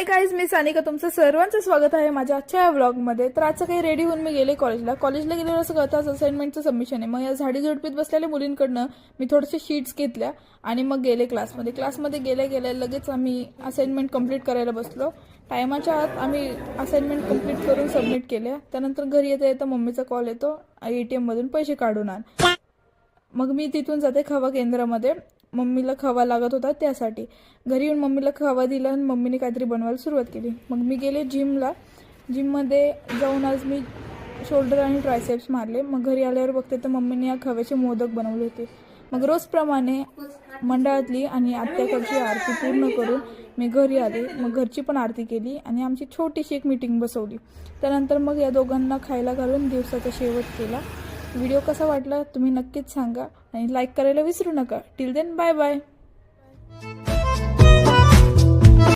Hi guys, मी सानिका, तुमचं सर्वांचं स्वागत आहे माझ्या आजच्या व्लॉगमध्ये। तर आज काही रेडी होऊन मी गेले कॉलेजला गेल्यावर असं कळतं आज असाइनमेंटचं सबमिशन आहे। मग या झाडी झोडपीत बसलेल्या मुलींकडनं मी थोडेसे शीट्स घेतल्या आणि मग गेले क्लासमध्ये गेल्या लगेच आम्ही असाइनमेंट कंप्लीट करायला बसलो। टायमाच्या आत आम्ही असाइनमेंट कंप्लीट करून सबमिट केल्या। त्यानंतर घरी येता मम्मीचा कॉल येतो, ATM मधून पैसे काढून आण। मग मी तिथून जाते खवा केंद्रामध्ये, मम्मीला खवा लागत होता त्यासाठी। घरी येऊन मम्मीला खवा दिला आणि मम्मीने काहीतरी बनवायला सुरुवात केली। मग मी गेले जिममध्ये जाऊन आज मी शोल्डर आणि ट्रायसेप्स मारले। मग घरी आल्यावर बघते तर मम्मीने या खव्याचे मोदक बनवले होते। मग रोजप्रमाणे मंडळातली आणि आत्याकडची आरती पूर्ण करून मी घरी आले। मग घरची पण आरती केली आणि आमची छोटीशी एक मीटिंग बसवली। त्यानंतर मग या दोघांना खायला घालून दिवसाचा शेवट केला। व्हिडिओ कसा वाटला तुम्ही नक्कीच सांगा आणि लाईक करायला विसरू नका। Till then bye bye.